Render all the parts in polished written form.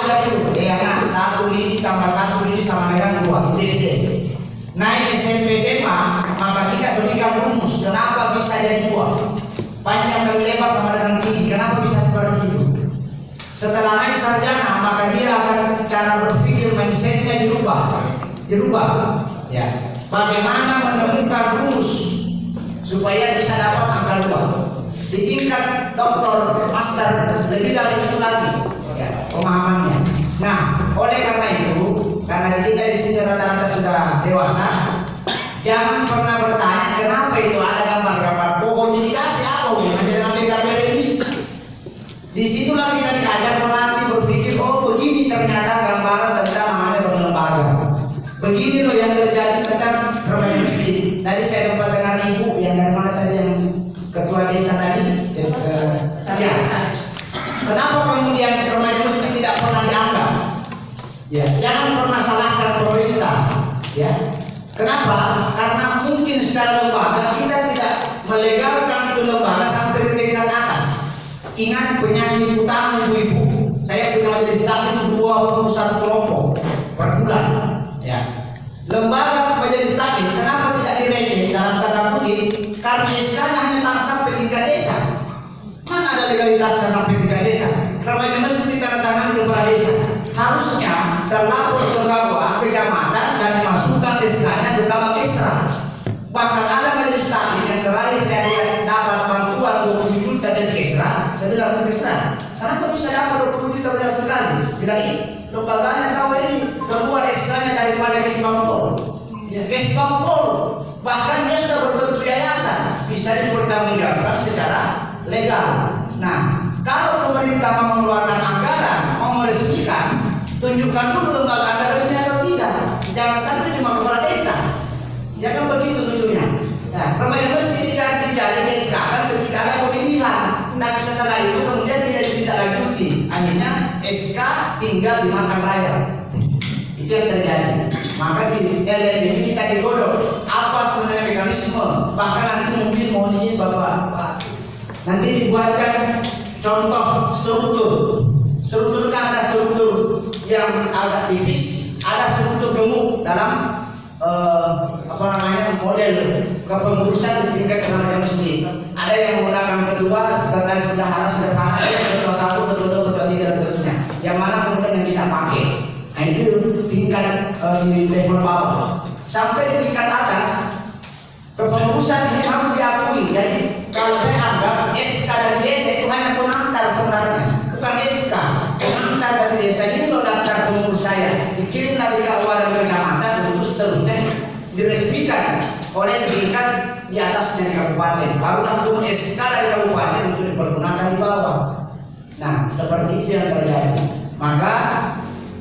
aja itu, nah 1 lidi tambah 1 lidi sama dengan 2, itu SD. Naik SMP SMA, maka kita berikan rumus kenapa bisa jadi 2. Panjang kali lebar sama dengan tinggi, kenapa bisa seperti itu? Setelah naik sarjana, maka dia akan cara berpikir mindsetnya dirubah. Ya, bagaimana menemukan rumus supaya bisa dapat angka 2. Di tingkat doktor, master, lebih dari itu lagi, ya, pemahamannya. Nah, oleh karena itu, karena kita di sini rata-rata sudah dewasa, jangan pernah bertanya kenapa itu ada gambar-gambar pohon dikasih apa hubungannya dengan BKPR ini. Disitulah kita diajar melatih berpikir, oh begini ternyata gambaran tentang namanya berlembaga. Begini loh yang terjadi tentang remaja masjid. Tadi saya sempat dengar ibu yang dari mana tadi, yang ketua desa tadi. Ya. Kenapa kemudian remaja masjid tidak pernah dianggap? Ya, jangan pernah salahkan pemerintah. Ya. Kenapa? Karena mungkin secara lembaga kita tidak melegalkan itu lembaga sampai ke tingkat atas. Ingat penyakit utama ibu-ibu. Saya punya majelis taklim 21 kelompok per bulan. Ya. Lembaga majelis taklim kenapa tidak direken dalam tanda kutip? Karena SK-nya hanya tak sampai tingkat desa. Mana ada legalitasnya sampai tingkat desa? Remaja masjid ditandatangani di kepala desa. Harusnya terlapor ke bawah kecamatan dan dimasukkan SK-nya ke Kabak Esra. Bahkan ada majelis taklim yang terakhir saya lihat dapat bantuan 20 juta dari Esra. Saya bilang ke Esra, kenapa bisa dapat 20 juta banyak sekali? Bilang ini lembaganya tahu ini keluar SK-nya daripada Kesbangpol. Ya, Kesbangpol bahkan dia sudah berbentuk yayasan, bisa dipertanggungjawabkan secara legal. Nah, kalau pemerintah mau mengeluarkan anggaran, mau meresmikan, tunjukkan dulu lembaga Anda resmi atau tidak. Jangan sampai cuma kepala desa. Jangan begitu tunjuknya. Nah, remaja masjid dicari SK kan ketika ada pemilihan. Tapi setelah itu kemudian tidak ditindaklanjuti. Akhirnya SK tinggal di makan raya. Itu yang terjadi. Maka di LM ini kita digodok. Apa sebenarnya mekanisme? Bahkan nanti mungkin mohon izin Bapak, nanti dibuatkan contoh struktur kan ada struktur yang agak tipis, ada struktur gemuk dalam model kepengurusan di tingkat remaja masjid. Ada yang menggunakan ketua, sekretaris bendahara sederhana, ketua 1, ketua 2, ketua 3 dan seterusnya. Yang mana kemudian yang kita pakai. Nah, itu tingkat di level bawah. Sampai di tingkat atas, kepengurusan ini harus diakui. Jadi kalau saya anggap SK dari desa itu hanya pengantar sebenarnya, bukan SK. Pengantar dari desa ini loh daftar pengurus saya, dikirim dari KUA dan kecamatan, terus seterusnya diresmikan oleh tingkat di atasnya di kabupaten. Baru langsung SK dari kabupaten untuk dipergunakan di bawah. Nah, seperti itu yang terjadi. Maka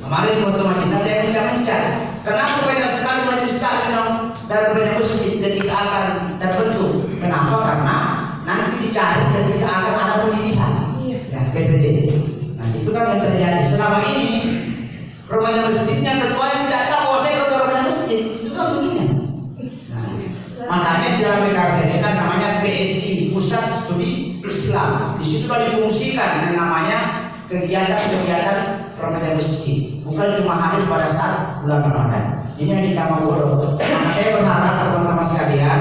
kemarin di pertemuan kita saya mencari kenapa banyak sekali majelis taklim dari banyak masjid ketika akan terbentuk. Kenapa? Karena nanti dicari ketika akan ada pemilihan. Ya, PPD. Nah, itu kan yang terjadi. Selama ini remaja masjidnya ketua yang tidak tahu bahwa saya ketua remaja masjid. Itu kan lucunya. Nah, makanya di dalam BKPR kan namanya PSI, Pusat Studi Islam. Di situ difungsikan yang namanya kegiatan-kegiatan remaja masjid. Bukan cuma hadir pada saat bulan Ramadan. Ini yang kita mau dorong. Saya berharap teman-teman sekalian,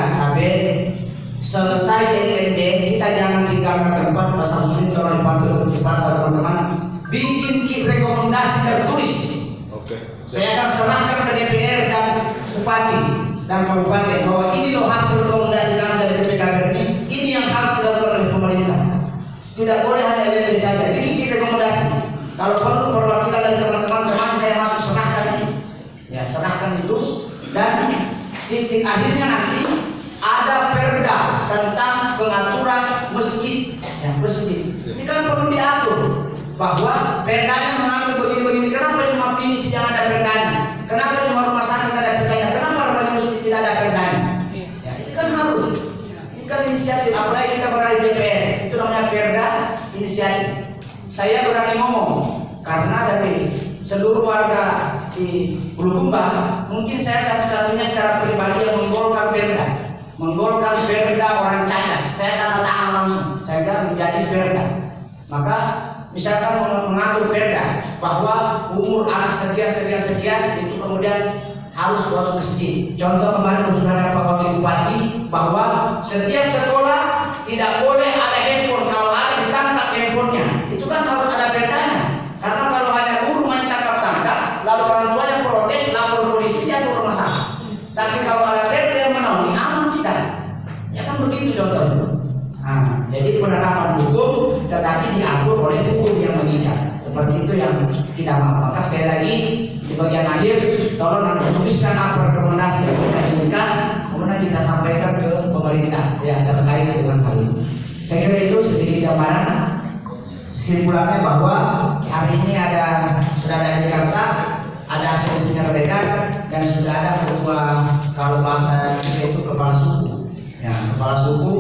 selesai LMD kita jangan tinggalkan tempat pasal sulit kalau dipantul teman-teman. Bikin rekomendasi tertulis. Saya akan serahkan ke DPR dan Bupati dan Kabupaten bahwa ini loh hasil rekomendasi kami dari BPKPR ini yang harus dilakukan oleh pemerintah. Tidak boleh hanya LMD saja. Bikin rekomendasi. Kalau perlu perwakilan dari teman-teman saya masuk serahkan itu. Ya, serahkan itu dan titik akhirnya nanti ada perda tentang pengaturan masjid. Ya, masjid. Ini kan perlu diatur bahwa perdanya mengatur begini-begini. Kenapa cuma pinisi yang ada perdanya? Kenapa cuma rumah sakit ada perdanya? Kenapa rumah masjid tidak ada perdanya? Ya, itu kan harus. Ini kan inisiatif. Apalagi kita berada di DPR. Itu namanya perda inisiatif. Saya berani ngomong karena dari seluruh warga di Bulukumba mungkin saya satu-satunya secara pribadi yang menggolkan perda orang cacat. Saya tanda tangan langsung, saya menjadi perda. Maka misalkan mengatur perda bahwa umur anak sekian itu kemudian harus masuk masjid. Contoh kemarin sudah ada Pak Wakil Bupati bahwa setiap sekolah tidak boleh ada handphone, kalau ada ditangkap handphonenya. Itu kan harus ada perdanya. Karena kalau hanya guru main tangkap-tangkap, lalu orang tuanya protes, lapor polisi, siapa rumah sakit. Tapi kalau ada perda yang menaungi, aman kita. Ya kan begitu contohnya. Nah, jadi penerapan hukum tetapi diatur oleh hukum yang mengikat. Seperti itu yang kita mau. Maka sekali lagi di bagian akhir tolong nanti tuliskan apa rekomendasi yang kita inginkan, kemudian kita sampaikan ke pemerintah ya terkait dengan hal ini. Saya kira itu sedikit gambaran. Simpulannya bahwa hari ini sudah ada di Jakarta, ada absensinya beredar dan sudah ada ketua, kalau bahasa kita itu kepala suku, ya kepala suku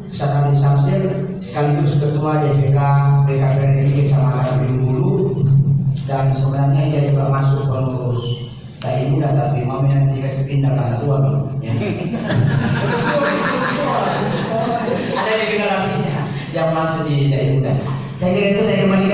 Ustaz Alim Samsil sekaligus ketua DPK BKPRI Kecamatan Bulu, dan sebenarnya jadi termasuk pengurus dari muda, tapi mau nanti kasih pindah ke anak tua ya. Ada di generasinya yang masuk di dari muda. Saya kira itu saya kembalikan.